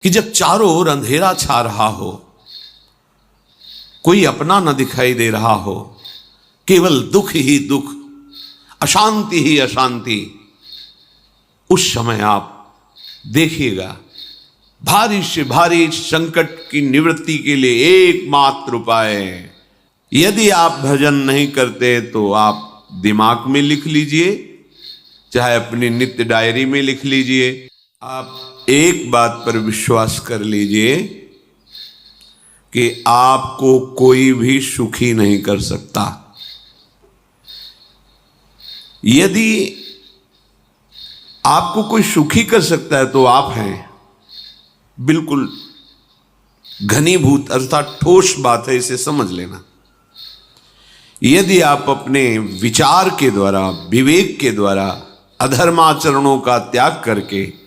कि जब चारों ओर अंधेरा छा रहा हो, कोई अपना न दिखाई दे रहा हो, केवल दुख ही दुख, अशांति ही अशांति, उस समय आप देखिएगा भारी से भारी संकट की निवृत्ति के लिए एकमात्र उपाय है। यदि आप भजन नहीं करते तो आप दिमाग में लिख लीजिए, चाहे अपनी नित्य डायरी में लिख लीजिए। आप एक बात पर विश्वास कर लीजिए कि आपको कोई भी सुखी नहीं कर सकता। यदि आपको कोई सुखी कर सकता है तो आप हैं। बिल्कुल घनीभूत अर्थात ठोस बात है, इसे समझ लेना। यदि आप अपने विचार के द्वारा, विवेक के द्वारा अधर्माचरणों का त्याग करके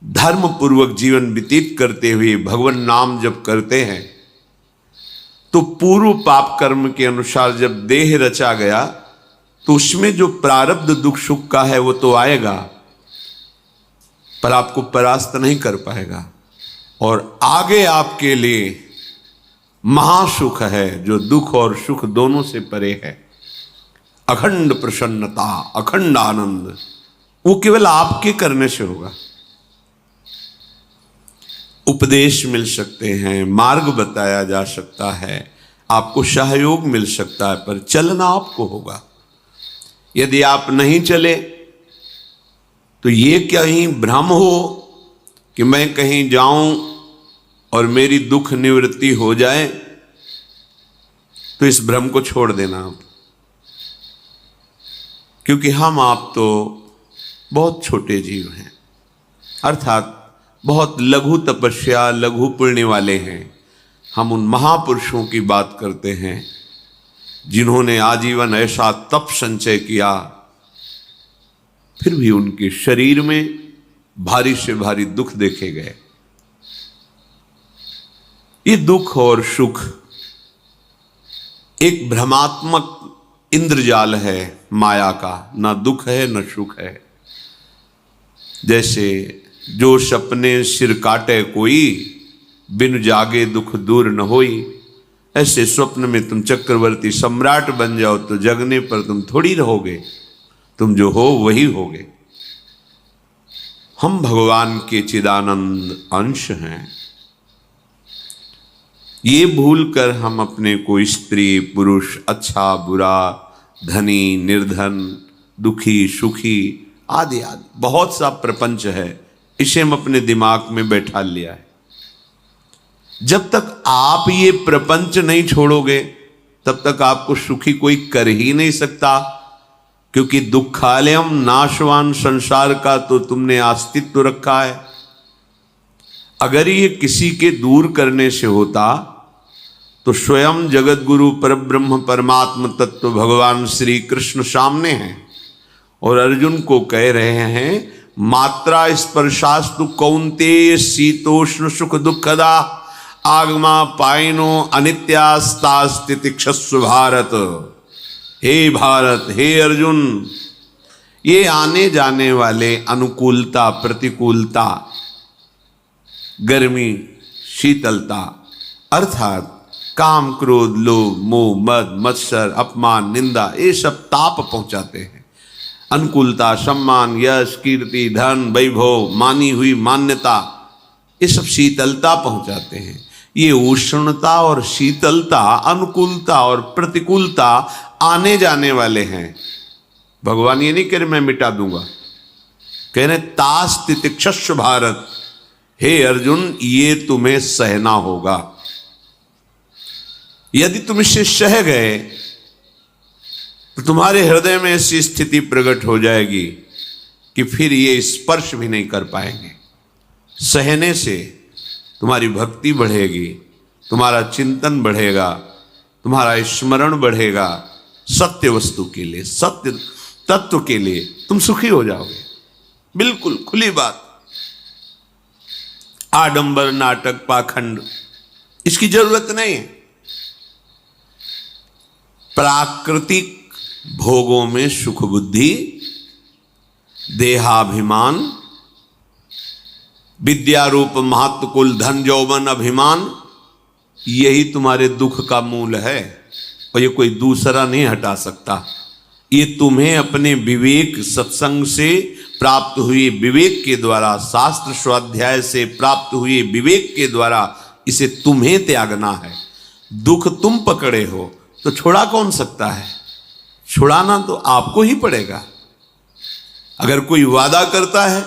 धर्म पूर्वक जीवन व्यतीत करते हुए भगवान नाम जप करते हैं, तो पूर्व पाप कर्म के अनुसार जब देह रचा गया तो उसमें जो प्रारब्ध दुख सुख का है वो तो आएगा, पर आपको परास्त नहीं कर पाएगा। और आगे आपके लिए महासुख है जो दुख और सुख दोनों से परे है। अखंड प्रसन्नता, अखंड आनंद, वो केवल आपके करने से होगा। उपदेश मिल सकते हैं, मार्ग बताया जा सकता है, आपको सहयोग मिल सकता है, पर चलना आपको होगा। यदि आप नहीं चले तो ये कहीं भ्रम हो कि मैं कहीं जाऊं और मेरी दुख निवृत्ति हो जाए, तो इस भ्रम को छोड़ देना आप। क्योंकि हम आप तो बहुत छोटे जीव हैं, अर्थात बहुत लघु तपस्या, लघु पुण्य वाले हैं। हम उन महापुरुषों की बात करते हैं जिन्होंने आजीवन ऐसा तप संचय किया, फिर भी उनके शरीर में भारी से भारी दुख देखे गए। ये दुख और सुख एक भ्रमात्मक इंद्रजाल है माया का, ना दुख है न सुख है। जैसे जो सपने सिर काटे कोई, बिन जागे दुख दूर न होई। ऐसे स्वप्न में तुम चक्रवर्ती सम्राट बन जाओ तो जगने पर तुम थोड़ी रहोगे, तुम जो हो वही होगे। हम भगवान के चिदानंद अंश हैं। ये भूलकर हम अपने को स्त्री पुरुष, अच्छा बुरा, धनी निर्धन, दुखी सुखी आदि आदि बहुत सा प्रपंच है, इसे हम अपने दिमाग में बैठा लिया है। जब तक आप ये प्रपंच नहीं छोड़ोगे तब तक आपको सुखी कोई कर ही नहीं सकता। क्योंकि दुखालयम नाशवान संसार का तो तुमने अस्तित्व रखा है। अगर ये किसी के दूर करने से होता तो स्वयं जगत गुरु परब्रह्म परमात्म तत्व भगवान श्री कृष्ण सामने हैं और अर्जुन को कह रहे हैं, मात्रा स्पर्शास्तु कौन्तेय शीतोष्ण सुख दुखदा आगमा पायनो अनित्यास्तास्तितिक्षस्व भारत। हे भारत, हे अर्जुन, ये आने जाने वाले अनुकूलता प्रतिकूलता, गर्मी शीतलता, अर्थात काम क्रोध लोभ मोह मद मत्सर अपमान निंदा, ये सब ताप पहुंचाते हैं। अनुकूलता सम्मान यश कीर्ति धन वैभव, मानी हुई मान्यता, ये सब शीतलता पहुंचाते हैं। ये उष्णता और शीतलता, अनुकूलता और प्रतिकूलता आने जाने वाले हैं। भगवान ये नहीं कह रहे मैं मिटा दूंगा, कह रहे तास तितिक्षस्व भारत। हे अर्जुन, ये तुम्हें सहना होगा। यदि तुम इसे सह गए तो तुम्हारे हृदय में ऐसी स्थिति प्रकट हो जाएगी कि फिर ये स्पर्श भी नहीं कर पाएंगे। सहने से तुम्हारी भक्ति बढ़ेगी, तुम्हारा चिंतन बढ़ेगा, तुम्हारा स्मरण बढ़ेगा। सत्य वस्तु के लिए, सत्य तत्व के लिए तुम सुखी हो जाओगे। बिल्कुल खुली बात। आडंबर नाटक पाखंड इसकी जरूरत नहीं है। प्राकृतिक भोगों में सुख बुद्धि, देहाभिमान, विद्या रूप महत्व कुल धन यौवन अभिमान, यही तुम्हारे दुख का मूल है और ये कोई दूसरा नहीं हटा सकता। ये तुम्हें अपने विवेक सत्संग से प्राप्त हुए विवेक के द्वारा, शास्त्र स्वाध्याय से प्राप्त हुए विवेक के द्वारा इसे तुम्हें त्यागना है। दुख तुम पकड़े हो तो छुड़ा कौन सकता है? छुड़ाना तो आपको ही पड़ेगा। अगर कोई वादा करता है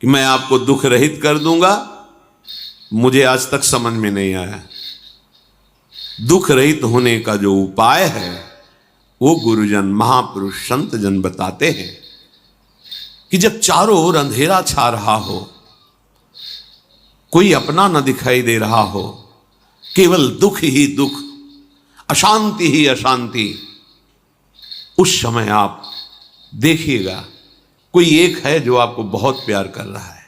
कि मैं आपको दुख रहित कर दूंगा, मुझे आज तक समझ में नहीं आया। दुख रहित होने का जो उपाय है वो गुरुजन, महापुरुष, संत जन बताते हैं कि जब चारों ओर अंधेरा छा रहा हो, कोई अपना न दिखाई दे रहा हो, केवल दुख ही दुख, अशांति ही अशांति, उस समय आप देखिएगा कोई एक है जो आपको बहुत प्यार कर रहा है।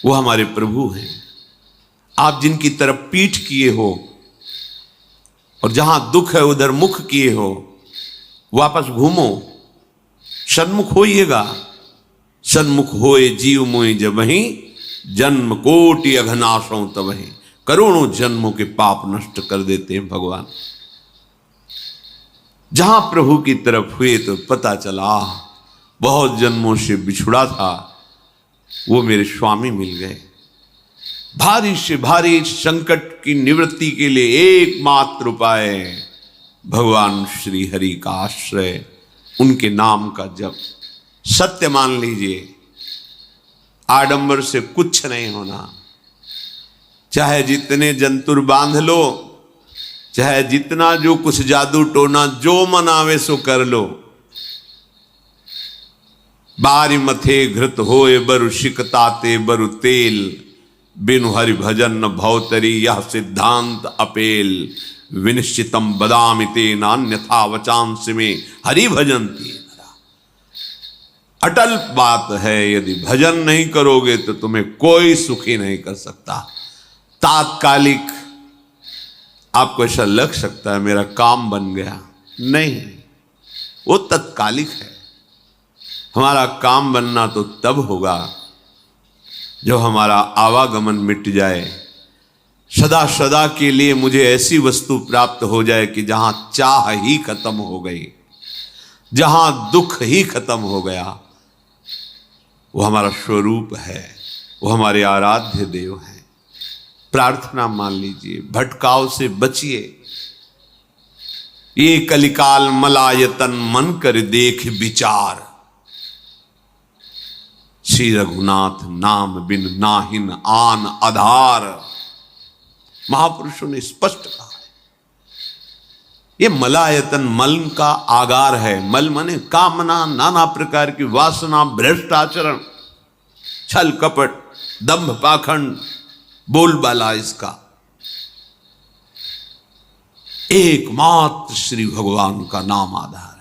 वो हमारे प्रभु हैं। आप जिनकी तरफ पीठ किए हो और जहां दुख है उधर मुख किए हो, वापस घूमो, सन्मुख होइएगा। सन्मुख होए जीव मोहि जबहि, जन्म कोटि अघनाशों तबहि। करोड़ों जन्मों के पाप नष्ट कर देते हैं भगवान। जहां प्रभु की तरफ हुए तो पता चला बहुत जन्मों से बिछुड़ा था, वो मेरे स्वामी मिल गए। भारी से भारी संकट की निवृत्ति के लिए एकमात्र उपाय भगवान श्री हरि का आश्रय, उनके नाम का जप। सत्य मान लीजिए, आडंबर से कुछ नहीं होना। चाहे जितने जंतुर बांध लो, चाहे जितना जो कुछ जादू टोना जो मनावे सो कर लो, बारी मथे घृत होए बरु शिकताते बरु तेल, बिनु हरि भजन न भवतरी यह सिद्धांत अपेल। विनिश्चितम बदामिते नान्यथा वचांस में हरि भजंती। अटल बात है, यदि भजन नहीं करोगे तो तुम्हें कोई सुखी नहीं कर सकता। तात्कालिक आपको ऐसा लग सकता है मेरा काम बन गया, नहीं, वो तत्कालिक है। हमारा काम बनना तो तब होगा जब हमारा आवागमन मिट जाए, सदा सदा के लिए मुझे ऐसी वस्तु प्राप्त हो जाए कि जहां चाह ही खत्म हो गई, जहां दुख ही खत्म हो गया। वो हमारा स्वरूप है, वो हमारे आराध्य देव हैं। प्रार्थना मान लीजिए, भटकाव से बचिए। ये कलिकाल मलायतन मन कर देख विचार, श्री रघुनाथ नाम बिन नाहिन आन आधार। महापुरुषों ने स्पष्ट कहा है। ये मलायतन मल का आगार है। मल माने कामना, नाना प्रकार की वासना, भ्रष्ट आचरण, छल कपट, दंभ पाखंड, बोलबाला, इसका एकमात्र श्री भगवान का नाम आधार है।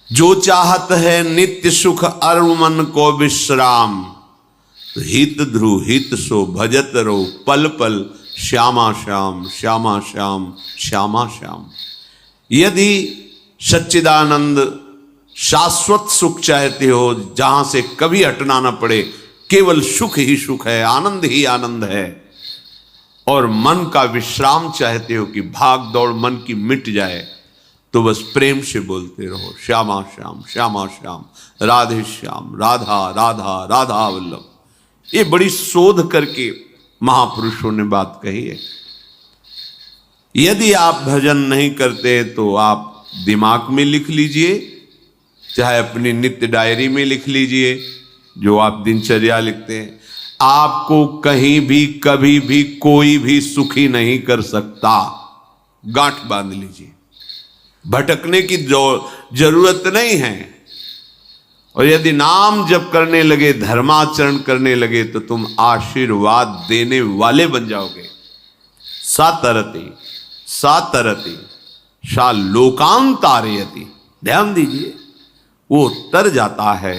जो चाहत है नित्य सुख अरु मन को विश्राम, तो हित ध्रुव हित सो भजत रो पल पल श्यामा श्याम श्यामा श्याम श्यामा श्याम। यदि सच्चिदानंद शाश्वत सुख चाहते हो, जहां से कभी हटना ना पड़े, केवल सुख ही सुख है, आनंद ही आनंद है, और मन का विश्राम चाहते हो कि भाग दौड़ मन की मिट जाए, तो बस प्रेम से बोलते रहो श्यामा श्याम श्यामा श्याम, राधे श्याम, राधा राधा राधा वल्लभ। ये बड़ी शोध करके महापुरुषों ने बात कही है। यदि आप भजन नहीं करते तो आप दिमाग में लिख लीजिए, चाहे अपनी नित्य डायरी में लिख लीजिए, जो आप दिनचर्या लिखते हैं। आपको कहीं भी कभी भी कोई भी सुखी नहीं कर सकता। गांठ बांध लीजिए, भटकने की जरूरत नहीं है। और यदि नाम जप करने लगे, धर्माचरण करने लगे, तो तुम आशीर्वाद देने वाले बन जाओगे। सातरति सातरति सा लोकांतारयति। ध्यान दीजिए, वो तर जाता है,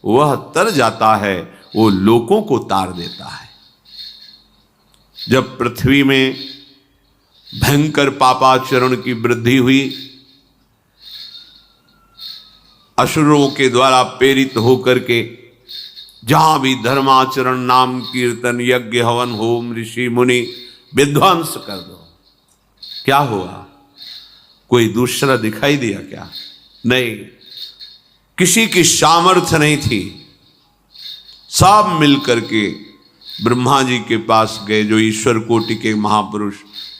वह तर जाता है, वो लोकों को तार देता है। जब पृथ्वी में भयंकर पापाचरण की वृद्धि हुई, असुरों के द्वारा प्रेरित होकर के जहां भी धर्माचरण, नाम कीर्तन, यज्ञ, हवन, होम, ऋषि मुनि विध्वंस कर दो। क्या हुआ? कोई दूसरा दिखाई दिया क्या? नहीं, किसी की सामर्थ्य नहीं थी। सब मिलकर के ब्रह्मा जी के पास गए, जो ईश्वर कोटि के महापुरुष,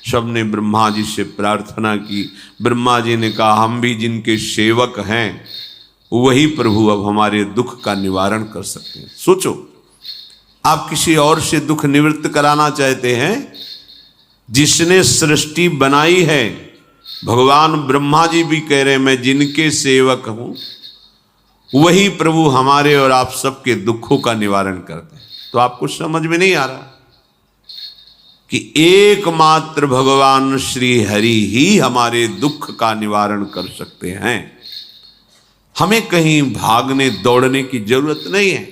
सबने ब्रह्मा जी से प्रार्थना की। ब्रह्मा जी ने कहा, हम भी जिनके सेवक हैं वही प्रभु अब हमारे दुख का निवारण कर सकते हैं। सोचो, आप किसी और से दुख निवृत्त कराना चाहते हैं? जिसने सृष्टि बनाई है, भगवान ब्रह्मा जी भी कह रहे हैं मैं जिनके सेवक हूं वही प्रभु हमारे और आप सबके दुखों का निवारण करते हैं। तो आपको समझ में नहीं आ रहा कि एकमात्र भगवान श्री हरि ही हमारे दुख का निवारण कर सकते हैं। हमें कहीं भागने दौड़ने की जरूरत नहीं है।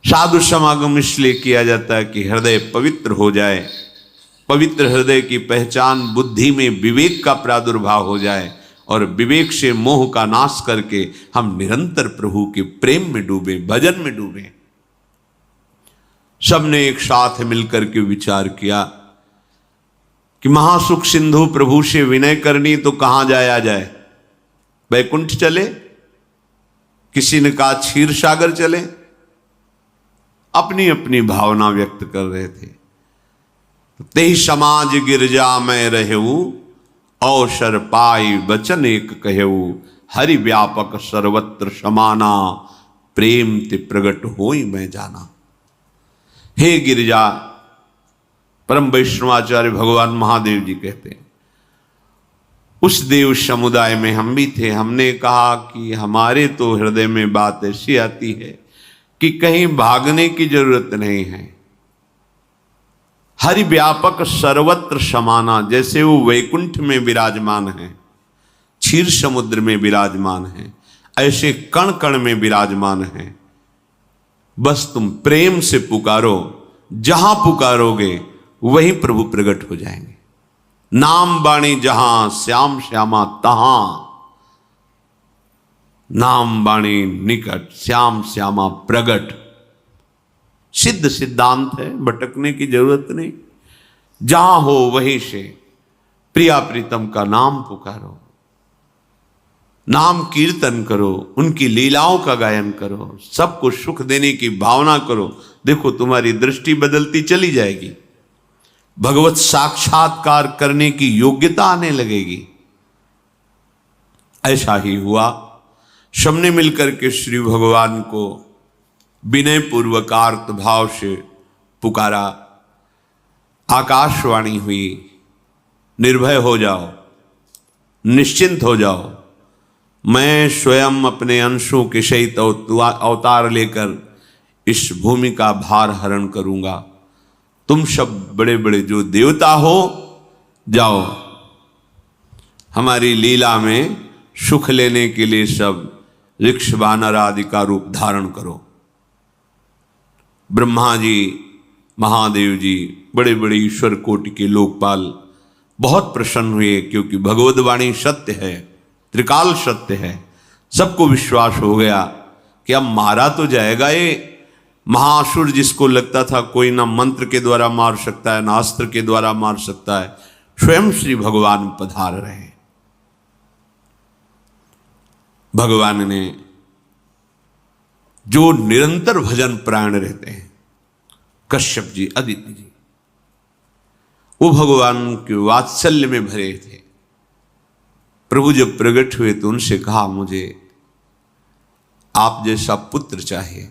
साधु समागम इसलिए किया जाता है कि हृदय पवित्र हो जाए। पवित्र हृदय की पहचान बुद्धि में विवेक का प्रादुर्भाव हो जाए और विवेक से मोह का नाश करके हम निरंतर प्रभु के प्रेम में डूबे, भजन में डूबे। सबने एक साथ मिलकर के विचार किया कि महासुख सिंधु प्रभु से विनय करनी तो कहां जाया जाए? वैकुंठ चले, किसी ने कहा क्षीर सागर चले। अपनी अपनी भावना व्यक्त कर रहे थे। ते समाज गिरजा में रहू, अवसर पाई वचन एक कहू, हरि व्यापक सर्वत्र समाना, प्रेम ते प्रगट होई मैं जाना। हे गिरिजा, परम वैष्णवाचार्य भगवान महादेव जी कहते हैं, उस देव समुदाय में हम भी थे। हमने कहा कि हमारे तो हृदय में बात ऐसी आती है कि कहीं भागने की जरूरत नहीं है। हरि व्यापक सर्वत्र समाना, जैसे वो वैकुंठ में विराजमान है, क्षीर समुद्र में विराजमान है, ऐसे कण कण में विराजमान है। बस तुम प्रेम से पुकारो, जहां पुकारोगे वहीं प्रभु प्रकट हो जाएंगे। नाम बाणी जहां, श्याम श्यामा तहां। नाम बाणी निकट, श्याम श्यामा प्रगट। सिद्ध सिद्धांत है, भटकने की जरूरत नहीं। जहां हो वहीं से प्रिया प्रीतम का नाम पुकारो, नाम कीर्तन करो, उनकी लीलाओं का गायन करो, सबको सुख देने की भावना करो। देखो तुम्हारी दृष्टि बदलती चली जाएगी, भगवत साक्षात्कार करने की योग्यता आने लगेगी। ऐसा ही हुआ। सबने मिलकर के श्री भगवान को विनय पूर्वक आर्त भाव से पुकारा। आकाशवाणी हुई, निर्भय हो जाओ, निश्चिंत हो जाओ, मैं स्वयं अपने अंशों के सहित अवतार लेकर इस भूमि का भार हरण करूंगा। तुम सब बड़े बड़े जो देवता हो, जाओ हमारी लीला में सुख लेने के लिए सब ऋक्ष वानर आदि का रूप धारण करो। ब्रह्मा जी, महादेव जी, बड़े बड़े ईश्वर कोटि के लोकपाल बहुत प्रसन्न हुए, क्योंकि भगवद वाणी सत्य है, त्रिकाल सत्य है। सबको विश्वास हो गया कि अब मारा तो जाएगा ये महासुर, जिसको लगता था कोई ना मंत्र के द्वारा मार सकता है, ना अस्त्र के द्वारा मार सकता है। स्वयं श्री भगवान पधार रहे हैं। भगवान ने जो निरंतर भजन प्राण रहते हैं, कश्यप जी, अदिति जी, वो भगवान के वात्सल्य में भरे थे। प्रभु जब प्रकट हुए तो उनसे कहा, मुझे आप जैसा पुत्र चाहिए।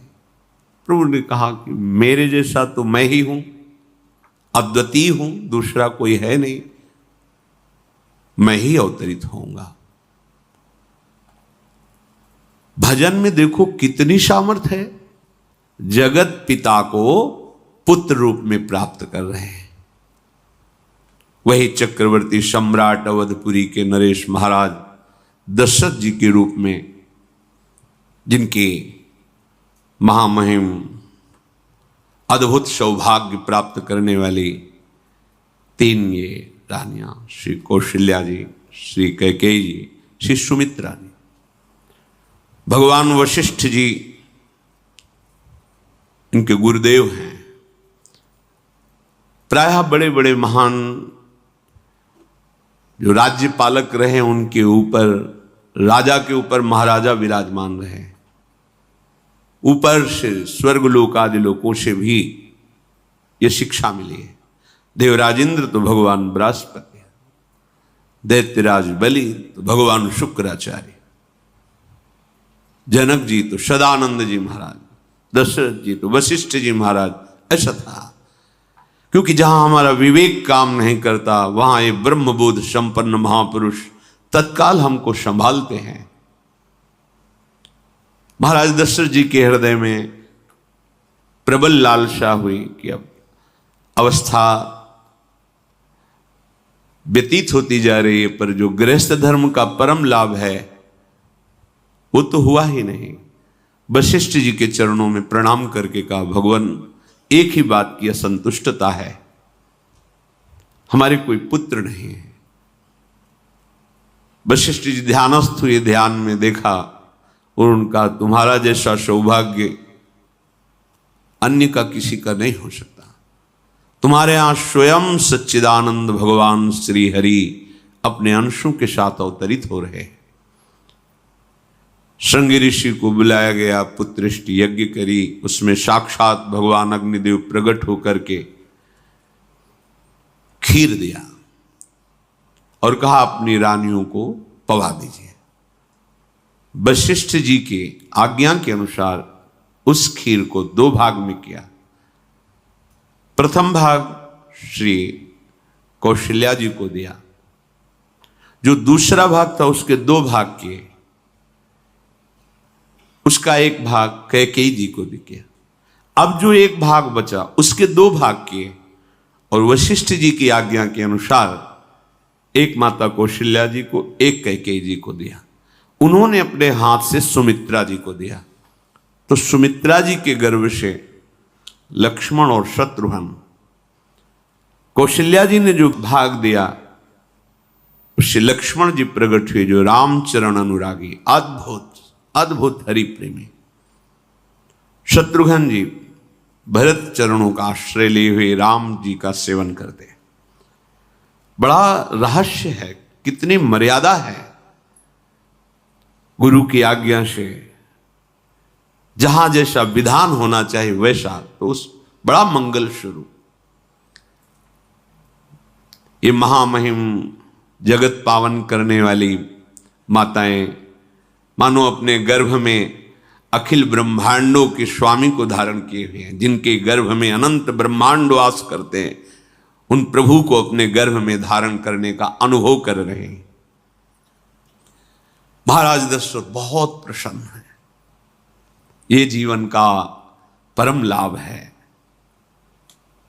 प्रभु ने कहा कि मेरे जैसा तो मैं ही हूं, अद्वितीय हूं, दूसरा कोई है नहीं, मैं ही अवतरित होऊंगा। भजन में देखो कितनी सामर्थ्य है। जगत पिता को पुत्र रूप में प्राप्त कर रहे हैं। वही चक्रवर्ती सम्राट अवधपुरी के नरेश महाराज दशरथ जी के रूप में, जिनके महामहिम अद्भुत सौभाग्य प्राप्त करने वाली 3 ये रानियां, श्री कौशल्या जी, श्री कैकेयी जी, श्री सुमित्रा जी। भगवान वशिष्ठ जी इनके गुरुदेव हैं। प्रायः बड़े बड़े महान जो राज्य पालक रहे उनके ऊपर, राजा के ऊपर महाराजा विराजमान रहे। ऊपर से स्वर्गलोक आदि लोकों से भी ये शिक्षा मिली है। देवराजेंद्र तो भगवान बृहस्पति, दैत्यराज बलि तो भगवान शुक्राचार्य, जनक जी तो सदानंद जी महाराज, दशरथ जी तो वशिष्ठ जी महाराज। ऐसा था, क्योंकि जहां हमारा विवेक काम नहीं करता वहां ये ब्रह्मबोध संपन्न महापुरुष तत्काल हमको संभालते हैं। महाराज दशरथ जी के हृदय में प्रबल लालसा हुई कि अब अवस्था व्यतीत होती जा रही है, पर जो गृहस्थ धर्म का परम लाभ है वो तो हुआ ही नहीं। वशिष्ठ जी के चरणों में प्रणाम करके कहा, भगवान एक ही बात की असंतुष्टता है, हमारे कोई पुत्र नहीं है। वशिष्ठ जी ध्यानस्थ हुए, ध्यान में देखा और उनका, तुम्हारा जैसा सौभाग्य अन्य का किसी का नहीं हो सकता। तुम्हारे यहां स्वयं सच्चिदानंद भगवान श्री हरि अपने अंशों के साथ अवतरित हो रहे हैं। श्रृंगी ऋषि को बुलाया गया, पुत्रेष्टि यज्ञ करी, उसमें साक्षात भगवान अग्निदेव प्रकट होकर के खीर दिया और कहा अपनी रानियों को पवा दीजिए। वशिष्ठ जी के आज्ञा के अनुसार उस खीर को 2 भाग में किया। प्रथम भाग श्री कौशल्या जी को दिया, जो दूसरा भाग था उसके 2 भाग किए, उसका एक भाग कैकेयी जी को दिया। अब जो एक भाग बचा उसके 2 भाग किए और वशिष्ठ जी की आज्ञा के अनुसार एक माता कौशल्या जी को, एक कैकेयी जी को दिया। उन्होंने अपने हाथ से सुमित्रा जी को दिया, तो सुमित्रा जी के गर्भ से लक्ष्मण और शत्रुघ्न, कौशल्या जी ने जो भाग दिया उससे लक्ष्मण जी प्रकट हुए, जो रामचरण अनुरागी, अद्भुत अद्भुत हरि प्रेमी। शत्रुघ्न जी भरत चरणों का आश्रय लिए हुए राम जी का सेवन करते। बड़ा रहस्य है, कितनी मर्यादा है गुरु की आज्ञा से। जहां जैसा विधान होना चाहिए वैसा, तो उस बड़ा मंगल शुरू। ये महामहिम जगत पावन करने वाली माताएं मानो अपने गर्भ में अखिल ब्रह्मांडों के स्वामी को धारण किए हुए हैं, जिनके गर्भ में अनंत ब्रह्मांड वास करते हैं, उन प्रभु को अपने गर्भ में धारण करने का अनुभव कर रहे हैं। महाराज दशरथ बहुत प्रसन्न है। ये जीवन का परम लाभ है।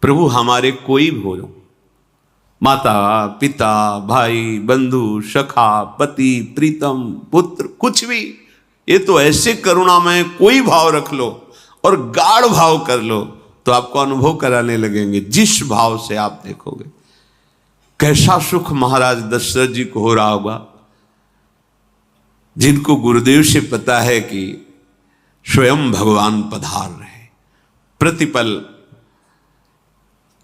प्रभु हमारे कोई भी हो, माता पिता भाई बंधु सखा पति प्रीतम पुत्र, कुछ भी, ये तो ऐसे करुणामय कोई भाव रख लो और गाढ़ भाव कर लो तो आपको अनुभव कराने लगेंगे। जिस भाव से आप देखोगे कैसा सुख महाराज दशरथ जी को हो रहा होगा, जिनको गुरुदेव से पता है कि स्वयं भगवान पधार रहे। प्रतिपल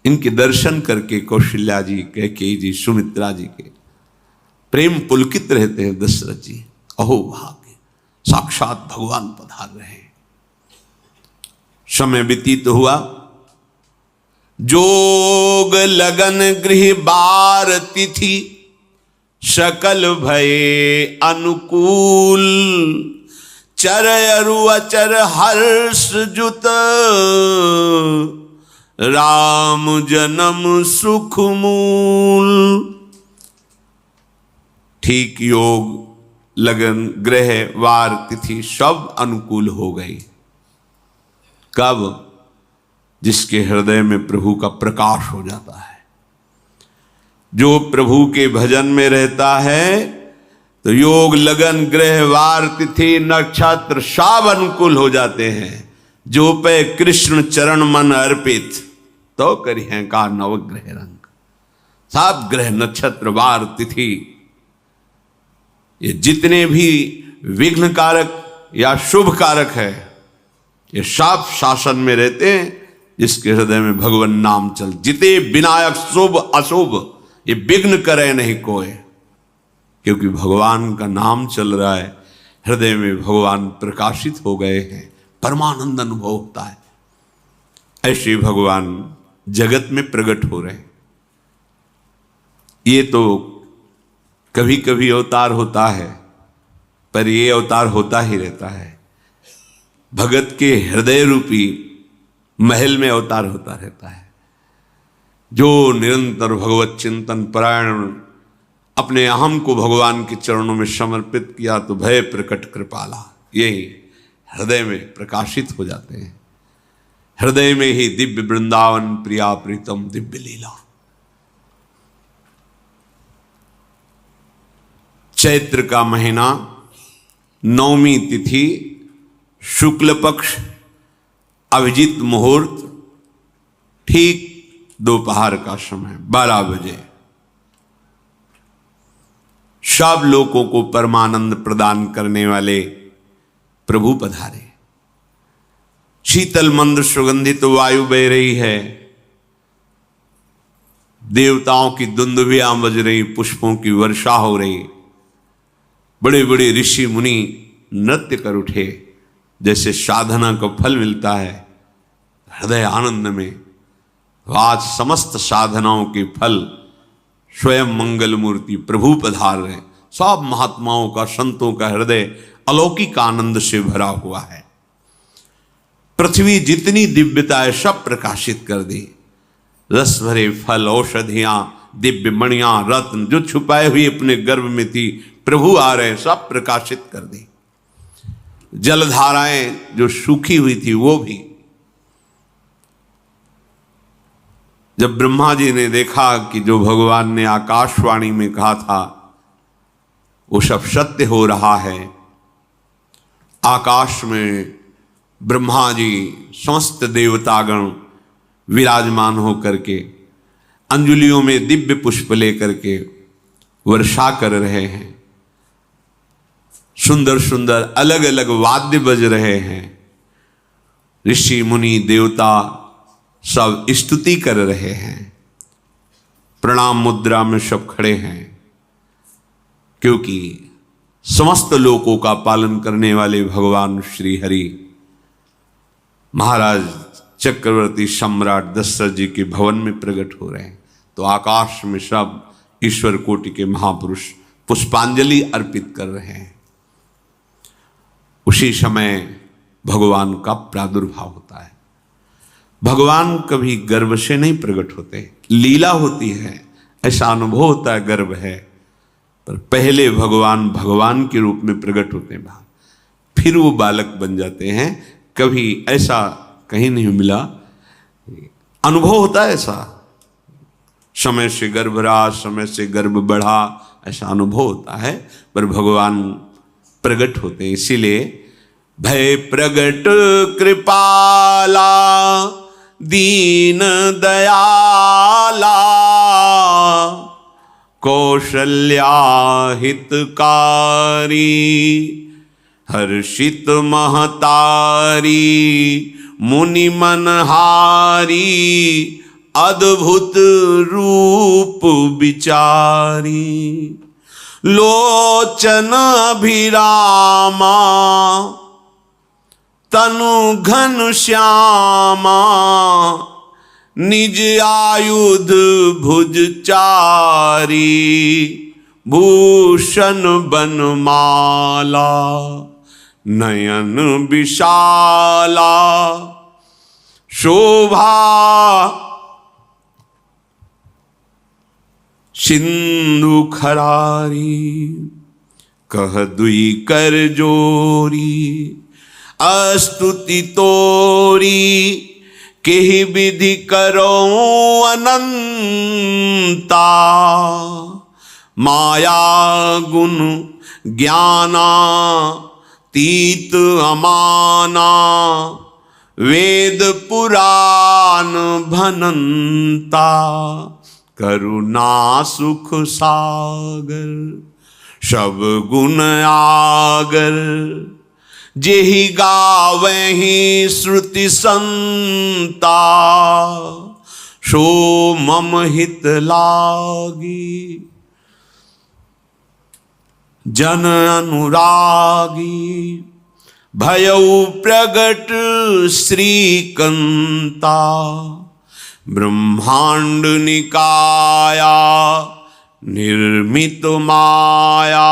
इनके दर्शन करके कौशल्या जी, कैकेयी जी, सुमित्रा जी के प्रेम पुलकित रहते हैं। दशरथ जी, अहो भाग्य, साक्षात भगवान पधार रहे हैं। समय व्यतीत हुआ, जोग लगन गृह बार तिथि, सकल भये अनुकूल, चर अरु अचर हर्ष जुत, राम जन्म सुख मूल। ठीक योग लगन ग्रह वार तिथि सब अनुकूल हो गई। कब? जिसके हृदय में प्रभु का प्रकाश हो जाता है। जो प्रभु के भजन में रहता है तो योग लगन ग्रह वार तिथि नक्षत्र सब अनुकूल हो जाते हैं। जो पे कृष्ण चरण मन अर्पित, तो करी हैं का नवग्रह रंग। सब ग्रह नक्षत्र वार तिथि, ये जितने भी विघ्न कारक या शुभ कारक है, ये सब शासन में रहते हैं जिसके हृदय में भगवान नाम चल। जिते विनायक शुभ अशुभ ये विघ्न करे नहीं कोई, क्योंकि भगवान का नाम चल रहा है, हृदय में भगवान प्रकाशित हो गए हैं, परमानंद अनुभव होता है। ऐसे भगवान जगत में प्रकट हो रहे हैं। ये तो कभी कभी अवतार होता है, पर ये अवतार होता ही रहता है। भगत के हृदय रूपी महल में अवतार होता रहता है। जो निरंतर भगवत चिंतन परायण अपने अहम को भगवान के चरणों में समर्पित किया तो भय प्रकट कृपाला, यही हृदय में प्रकाशित हो जाते हैं। हृदय में ही दिव्य वृंदावन प्रिया प्रीतम दिव्य लीला। चैत्र का महीना, नवमी तिथि, शुक्ल पक्ष, अभिजीत मुहूर्त, ठीक दोपहर का समय 12 बजे सब लोगों को परमानंद प्रदान करने वाले प्रभु पधारे। शीतल मंद सुगंधित वायु बह रही है, देवताओं की दुंदुभियां बज रही, पुष्पों की वर्षा हो रही, बड़े बड़े ऋषि मुनि नृत्य कर उठे। जैसे साधना का फल मिलता है हृदय आनंद में, आज समस्त साधनाओं के फल स्वयं मंगल मूर्ति प्रभु पधार रहे। सब महात्माओं का, संतों का हृदय अलौकिक आनंद से भरा हुआ है। पृथ्वी जितनी दिव्यता है सब प्रकाशित कर दी। रस भरे फल, औषधियां, दिव्य मणियां, रत्न जो छुपाए हुए अपने गर्भ में थी, प्रभु आ रहे, सब प्रकाशित कर दी। जलधाराएं जो सूखी हुई थी वो भी। जब ब्रह्मा जी ने देखा कि जो भगवान ने आकाशवाणी में कहा था वो सब सत्य हो रहा है, आकाश में ब्रह्मा जी समस्त देवतागण विराजमान होकर के अंजलियों में दिव्य पुष्प लेकर के वर्षा कर रहे हैं, सुंदर सुंदर अलग अलग वाद्य बज रहे हैं, ऋषि मुनि देवता सब स्तुति कर रहे हैं, प्रणाम मुद्रा में सब खड़े हैं, क्योंकि समस्त लोकों का पालन करने वाले भगवान श्री हरि महाराज चक्रवर्ती सम्राट दशरथ जी के भवन में प्रकट हो रहे हैं। तो आकाश में सब ईश्वर कोटि के महापुरुष पुष्पांजलि अर्पित कर रहे हैं। उसी समय भगवान का प्रादुर्भाव होता है। भगवान कभी गर्भ से नहीं प्रकट होते, लीला होती है, ऐसा अनुभव होता है गर्भ है, पर पहले भगवान भगवान के रूप में प्रकट होते हैं, फिर वो बालक बन जाते हैं। कभी ऐसा कहीं नहीं मिला, अनुभव होता है ऐसा, समय से गर्भ रहा, समय से गर्भ बढ़ा, ऐसा अनुभव होता है, पर भगवान प्रकट होते हैं। इसीलिए भय प्रगट कृपाला दीन दयाला कौशल्या हितकारी हर्षित महतारी मुनि मनहारी अद्भुत रूप विचारी लोचन अभिरामा तनु घन श्यामा निज आयुध भुज चारी भूषण बनमाला नयन विशाला शोभा सिंधु खरारी कह दुई कर जोरी अस्तुति तोरी केहि विधि करो अनंता माया गुण ज्ञाना तीत अमाना वेद पुराण भनंता करुणा सुख सागर सब गुण आगर जेहि गावहि श्रुति संता, सो मम हित लागी। जन अनुरागी भयउ प्रगट श्रीकंता, ब्रह्मांड निकाया निर्मित माया,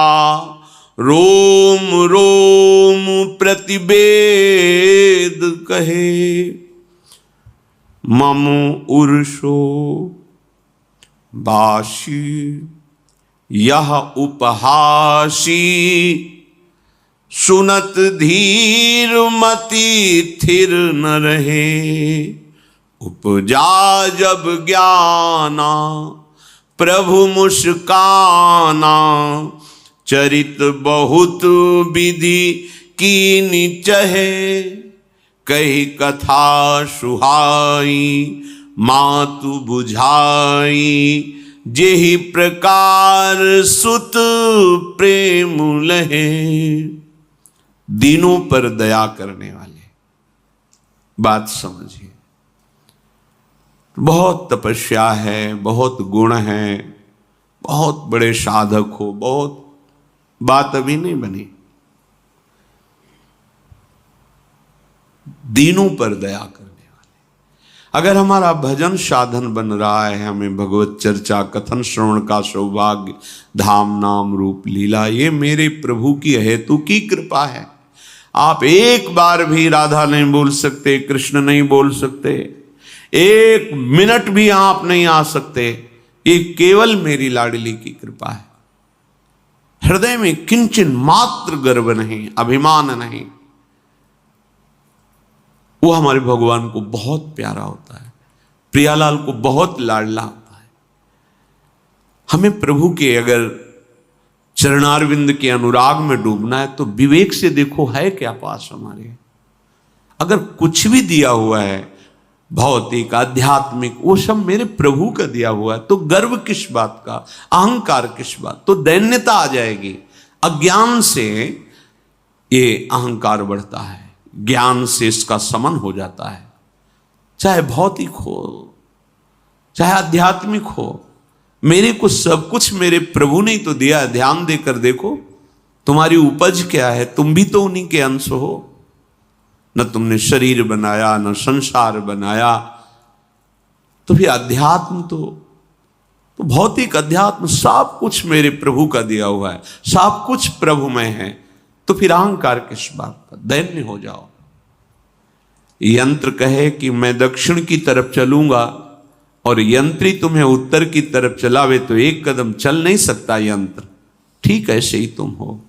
रोम रोम प्रतिवेद कहे। मम उर्षो बाशी यह उपहासी, सुनत धीर मति थिर न रहे। उपजा जब ज्ञाना प्रभु मुस्काना, चरित बहुत विधि कीनि चहे। कही कथा सुहाई मातु बुझाई, जेहि प्रकार सुत प्रेम लहे। दीनों पर दया करने वाले, बात समझिए। बहुत तपस्या है, बहुत गुण है, बहुत बड़े साधक हो, बहुत बात अभी नहीं बनी। दीनों पर दया करने वाले। अगर हमारा भजन साधन बन रहा है, हमें भगवत चर्चा कथन श्रवण का सौभाग्य, धाम नाम रूप लीला, ये मेरे प्रभु की हेतु की कृपा है। आप एक बार भी राधा नहीं बोल सकते, कृष्ण नहीं बोल सकते, एक मिनट भी आप नहीं आ सकते, ये केवल मेरी लाडली की कृपा है। हृदय में किंचन मात्र गर्व नहीं, अभिमान नहीं। वो हमारे भगवान को बहुत प्यारा होता है, प्रियालाल को बहुत लाडला होता है। हमें प्रभु के अगर चरणारविंद के अनुराग में डूबना है तो विवेक से देखो है क्या पास हमारे। अगर कुछ भी दिया हुआ है भौतिक आध्यात्मिक, वो सब मेरे प्रभु का दिया हुआ है, तो गर्व किस बात का, अहंकार किस बात, तो दैन्यता आ जाएगी। अज्ञान से ये अहंकार बढ़ता है, ज्ञान से इसका समन हो जाता है। चाहे भौतिक हो चाहे आध्यात्मिक हो, मेरे को सब कुछ मेरे प्रभु ने तो दिया है। ध्यान देकर देखो तुम्हारी उपज क्या है, तुम भी तो उन्हीं के अंश हो। न तुमने शरीर बनाया, न संसार बनाया, तो फिर अध्यात्म तो भौतिक अध्यात्म सब कुछ मेरे प्रभु का दिया हुआ है, सब कुछ प्रभु में है। तो फिर अहंकार किस बात का, दैन्य हो जाओ। यंत्र कहे कि मैं दक्षिण की तरफ चलूंगा और यंत्री तुम्हें उत्तर की तरफ चलावे तो एक कदम चल नहीं सकता यंत्र। ठीक ऐसे ही तुम हो,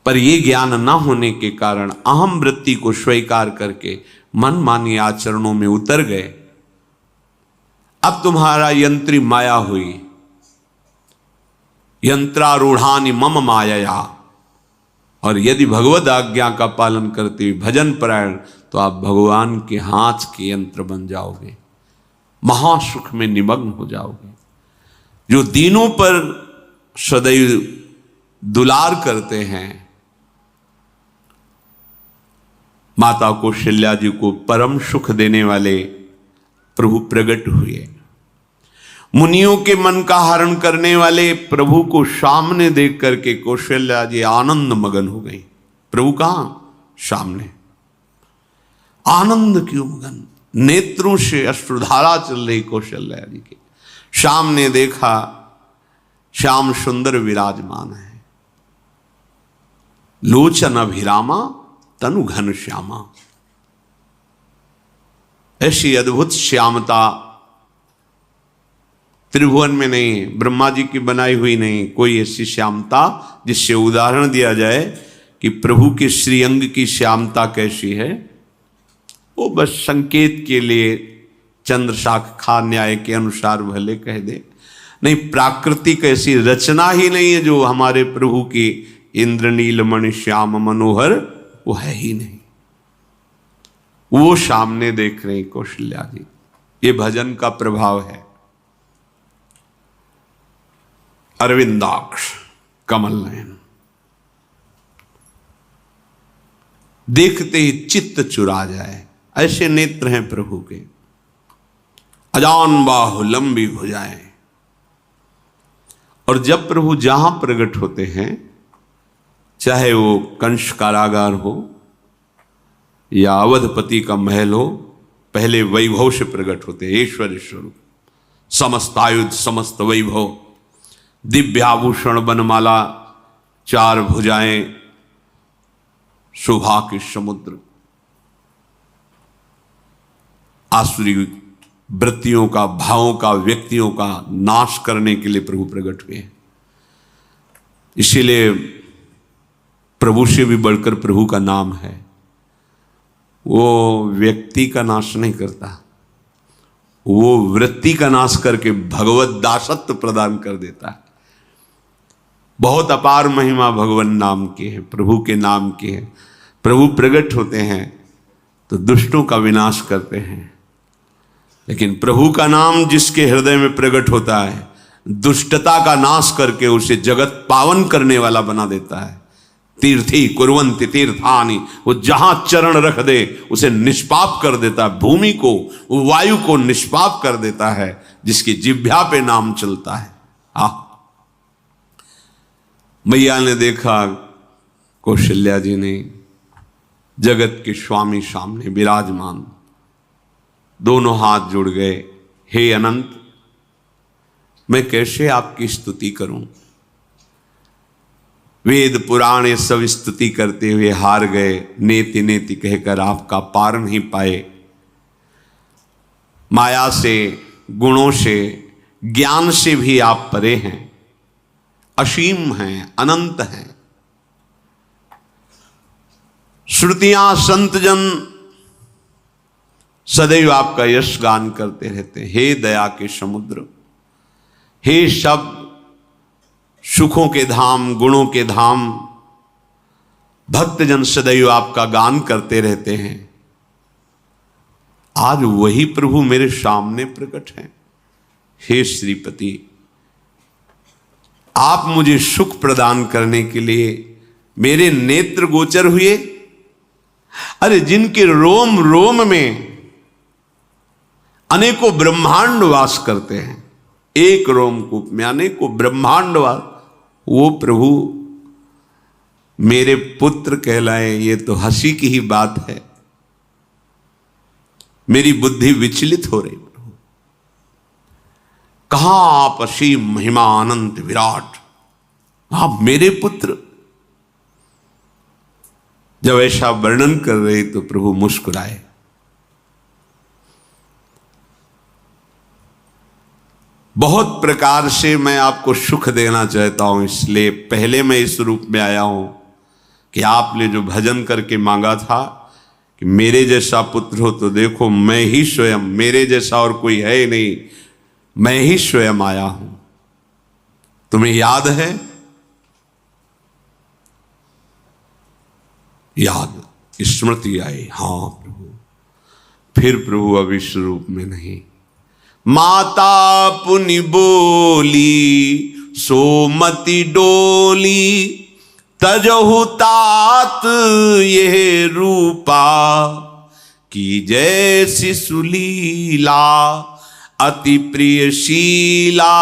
पर यह ज्ञान ना होने के कारण अहम वृत्ति को स्वीकार करके मनमानी आचरणों में उतर गए। अब तुम्हारा यंत्री माया हुई, यंत्रारूढ़ानि मम मायया। और यदि भगवद आज्ञा का पालन करते हुए भजन परायण, तो आप भगवान के हाथ के यंत्र बन जाओगे, महासुख में निमग्न हो जाओगे। जो दीनों पर सदैव दुलार करते हैं, माता कौशल्या जी को परम सुख देने वाले प्रभु प्रकट हुए। मुनियों के मन का हरण करने वाले प्रभु को सामने देख करके कौशल्या जी आनंद मगन हो गई। प्रभु कहां? सामने। आनंद क्यों मगन? नेत्रों से अश्रुधारा चल रही कौशल्या जी के। सामने देखा श्याम सुंदर विराजमान है, लोचन अभिरामा तनु घन श्यामा। ऐसी अद्भुत श्यामता त्रिभुवन में नहीं, ब्रह्मा जी की बनाई हुई नहीं कोई ऐसी श्यामता जिससे उदाहरण दिया जाए कि प्रभु के श्रीअंग की श्यामता कैसी है। वो बस संकेत के लिए चंद्र शाखा न्याय के अनुसार भले कह दे, नहीं प्राकृतिक ऐसी रचना ही नहीं है जो हमारे प्रभु की इंद्रनील मणि श्याम मनोहर, वो है ही नहीं। वो सामने देख रहे कौशल्या जी। ये भजन का प्रभाव है। अरविंदाक्ष कमल नयन, देखते ही चित्त चुरा जाए, ऐसे नेत्र हैं प्रभु के। अजान बाहु लंबी भुजाएं। और जब प्रभु जहां प्रकट होते हैं, चाहे वो कंस कारागार हो या अवधपति का महल हो, पहले वैभव से प्रकट होते हैं। ऐश्वर्य स्वरूप, समस्त आयुध, समस्त वैभव, दिव्य आभूषण, बनमाला, 4 भुजाएं, शोभा के समुद्र, आसुरी वृत्तियों का, भावों का, व्यक्तियों का नाश करने के लिए प्रभु प्रकट हुए हैं। इसीलिए प्रभु से भी बढ़कर प्रभु का नाम है। वो व्यक्ति का नाश नहीं करता, वो वृत्ति का नाश करके भगवत दासत्व प्रदान कर देता है। बहुत अपार महिमा भगवान नाम की है, प्रभु के नाम की है। प्रभु प्रकट होते हैं तो दुष्टों का विनाश करते हैं, लेकिन प्रभु का नाम जिसके हृदय में प्रकट होता है, दुष्टता का नाश करके उसे जगत पावन करने वाला बना देता है। तीर्थी कुर्वन्ति तीर्थानि, वो जहां चरण रख दे उसे निष्पाप कर देता है। भूमि को, वायु को निष्पाप कर देता है, जिसकी जिह्वा पे नाम चलता है। मैया ने देखा, कौशल्या जी ने, जगत के स्वामी सामने विराजमान, दोनों हाथ जुड़ गए। हे अनंत, मैं कैसे आपकी स्तुति करूं? वेद पुराण ये सब स्तुति करते हुए हार गए। नेति नेति कहकर आपका पार नहीं पाए। माया से, गुणों से, ज्ञान से भी आप परे हैं, असीम हैं, अनंत हैं। श्रुतियां, संतजन सदैव आपका यश गान करते रहते हैं। हे दया के समुद्र, हे शब्द, सुखों के धाम, गुणों के धाम, भक्तजन सदैव आपका गान करते रहते हैं। आज वही प्रभु मेरे सामने प्रकट हैं। हे श्रीपति, आप मुझे सुख प्रदान करने के लिए मेरे नेत्र गोचर हुए। अरे जिनके रोम रोम में अनेकों ब्रह्मांड वास करते हैं, एक रोमकूप में अनेकों ब्रह्मांड वास, वो प्रभु मेरे पुत्र कहलाए, ये तो हंसी की ही बात है। मेरी बुद्धि विचलित हो रही। प्रभु कहां आप असीम महिमा अनंत विराट, आप मेरे पुत्र। जब ऐसा वर्णन कर रहे तो प्रभु मुस्कुराए। बहुत प्रकार से मैं आपको सुख देना चाहता हूं, इसलिए पहले मैं इस रूप में आया हूं कि आपने जो भजन करके मांगा था कि मेरे जैसा पुत्र हो, तो देखो मैं ही स्वयं, मेरे जैसा और कोई है ही नहीं, मैं ही स्वयं आया हूं। तुम्हें याद है? याद, स्मृति आई। हाँ प्रभु। फिर प्रभु अब इस रूप में नहीं। माता पुनि बोली सोमति डोली, तजहु तात ये रूपा, की जैसी सुलीला अति प्रियशीला,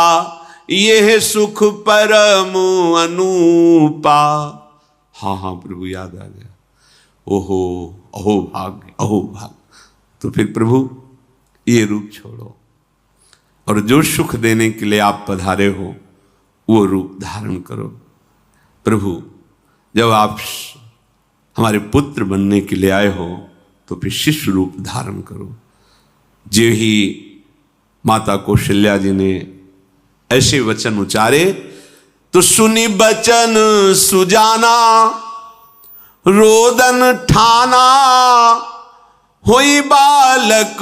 यह सुख परम अनूपा। हाँ हाँ प्रभु, याद आ गया। ओहो, अहो भाग्य, अहो भाग्य। तो फिर प्रभु ये रूप छोड़ो और जो सुख देने के लिए आप पधारे हो वो रूप धारण करो। प्रभु जब आप हमारे पुत्र बनने के लिए आए हो तो फिर शिष्य रूप धारण करो। जो ही माता कौशल्या जी ने ऐसे वचन उचारे तो सुनी बचन सुजाना, रोदन ठाना, होई बालक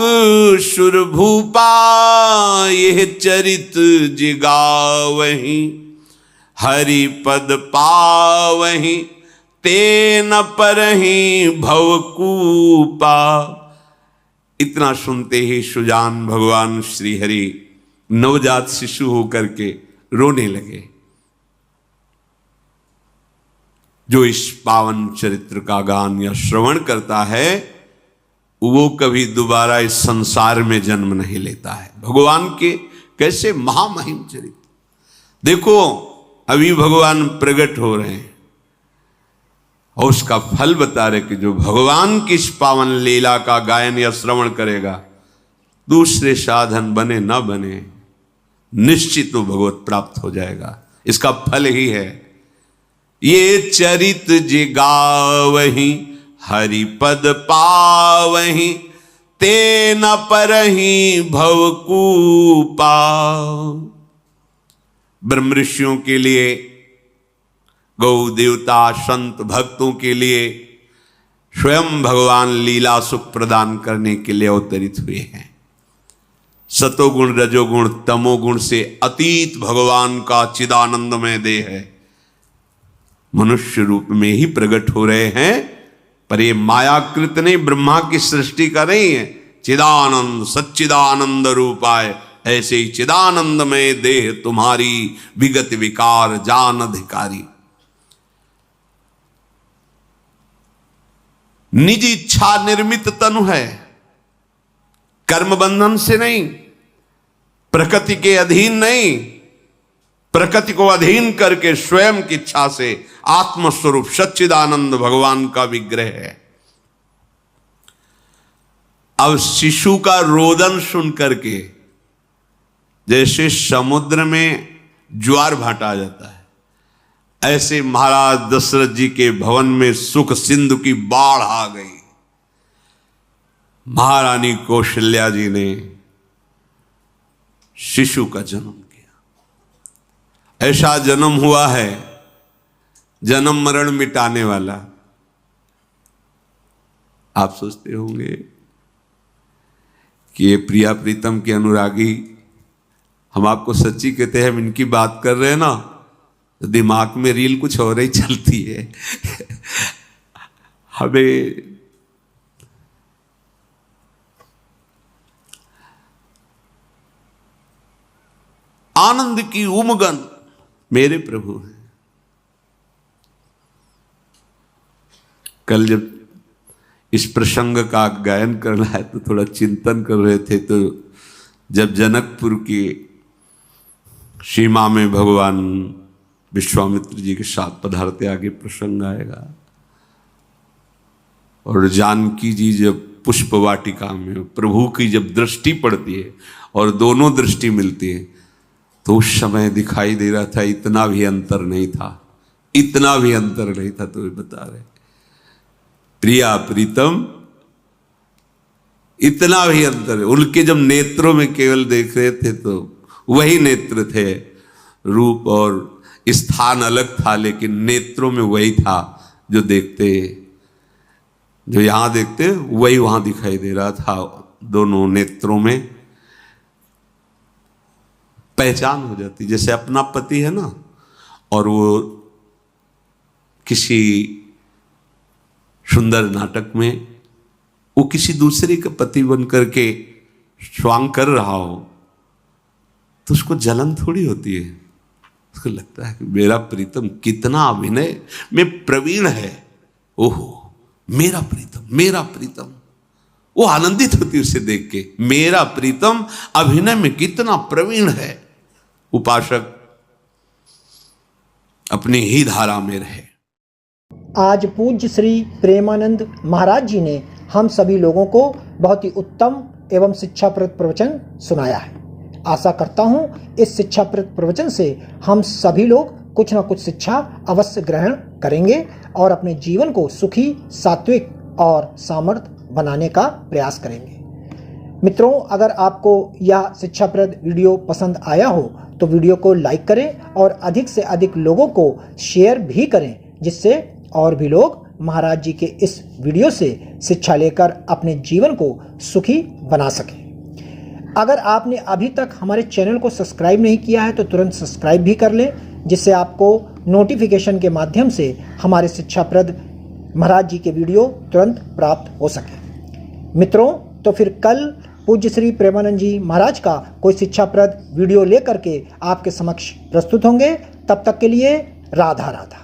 सुरभूपा, यह चरित जिगावहीं, हरि पद पावहीं, तेन परहीं भवकूपा। इतना सुनते ही सुजान भगवान श्री हरि नवजात शिशु होकर के रोने लगे। जो इस पावन चरित्र का गान या श्रवण करता है वो कभी दोबारा इस संसार में जन्म नहीं लेता है। भगवान के कैसे महामहिम चरित्र देखो, अभी भगवान प्रकट हो रहे हैं और उसका फल बता रहे कि जो भगवान की इस पावन लीला का गायन या श्रवण करेगा, दूसरे साधन बने न बने, निश्चित वो भगवत प्राप्त हो जाएगा। इसका फल ही है ये चरित जे गावहि हरिपद पावहि ते न परहि भवकूपा। ब्रह्म ऋषियों के लिए, गौ देवता संत भक्तों के लिए स्वयं भगवान लीला सुख प्रदान करने के लिए अवतरित हुए हैं। सतोगुण रजोगुण तमोगुण से अतीत भगवान का चिदानंदमय देह है, मनुष्य रूप में ही प्रकट हो रहे हैं। पर ये मायाकृत नहीं, ब्रह्मा की सृष्टि का नहीं है। चिदानंद सच्चिदानंद रूपाय, ऐसे ही चिदानंदमय देह तुम्हारी विगत विकार जान अधिकारी। निज इच्छा निर्मित तनु है, कर्म बंधन से नहीं, प्रकृति के अधीन नहीं, प्रकृति को अधीन करके स्वयं की इच्छा से आत्मस्वरूप सच्चिदानंद भगवान का विग्रह है। अब शिशु का रोदन सुन करके जैसे समुद्र में ज्वार भाटा आ जाता है, ऐसे महाराज दशरथ जी के भवन में सुख सिंधु की बाढ़ आ गई। महारानी कौशल्या जी ने शिशु का जन्म किया। ऐसा जन्म हुआ है जन्म मरण मिटाने वाला। आप सोचते होंगे कि ये प्रिया प्रीतम के अनुरागी, हम आपको सच्ची कहते हैं, हम इनकी बात कर रहे हैं ना तो दिमाग में रील कुछ और ही चलती है। हमें आनंद की उमगन मेरे प्रभु हैं। कल जब इस प्रसंग का गायन करना है तो थोड़ा चिंतन कर रहे थे, तो जब जनकपुर की सीमा में भगवान विश्वामित्र जी के साथ पधारते, आगे प्रसंग आएगा, और जानकी जी जब पुष्प वाटिका में प्रभु की जब दृष्टि पड़ती है और दोनों दृष्टि मिलती है, तो उस समय दिखाई दे रहा था इतना भी अंतर नहीं था, इतना भी अंतर नहीं था। तो वे बता रहे प्रिया प्रीतम, इतना भी अंतर है। उनके जब नेत्रों में केवल देख रहे थे तो वही नेत्र थे, रूप और स्थान अलग था, लेकिन नेत्रों में वही था जो देखते, जो यहां देखते वही वहां दिखाई दे रहा था। दोनों नेत्रों में पहचान हो जाती, जैसे अपना पति है ना, और वो किसी सुंदर नाटक में वो किसी दूसरे का पति बन करके स्वांग कर रहा हो तो उसको जलन थोड़ी होती है, उसको लगता है कि मेरा प्रीतम कितना अभिनय में प्रवीण है, ओहो मेरा प्रीतम, मेरा प्रीतम। वो आनंदित होती उसे देख के, मेरा प्रीतम अभिनय में कितना प्रवीण है। उपासक अपनी ही धारा में रहे। आज पूज्य श्री प्रेमानंद महाराज जी ने हम सभी लोगों को बहुत ही उत्तम एवं शिक्षाप्रद प्रवचन सुनाया है। आशा करता हूँ इस शिक्षाप्रद प्रवचन से हम सभी लोग कुछ ना कुछ शिक्षा अवश्य ग्रहण करेंगे और अपने जीवन को सुखी, सात्विक और सामर्थ्य बनाने का प्रयास करेंगे। मित्रों, अगर आपको यह शिक्षाप्रद वीडियो पसंद आया हो तो वीडियो को लाइक करें और अधिक से अधिक लोगों को शेयर भी करें, जिससे और भी लोग महाराज जी के इस वीडियो से शिक्षा लेकर अपने जीवन को सुखी बना सकें। अगर आपने अभी तक हमारे चैनल को सब्सक्राइब नहीं किया है तो तुरंत सब्सक्राइब भी कर लें, जिससे आपको नोटिफिकेशन के माध्यम से हमारे शिक्षाप्रद महाराज जी के वीडियो तुरंत प्राप्त हो सके। मित्रों, तो फिर कल पूज्य श्री प्रेमानंद जी महाराज का कोई शिक्षाप्रद वीडियो लेकर के आपके समक्ष प्रस्तुत होंगे। तब तक के लिए राधा राधा।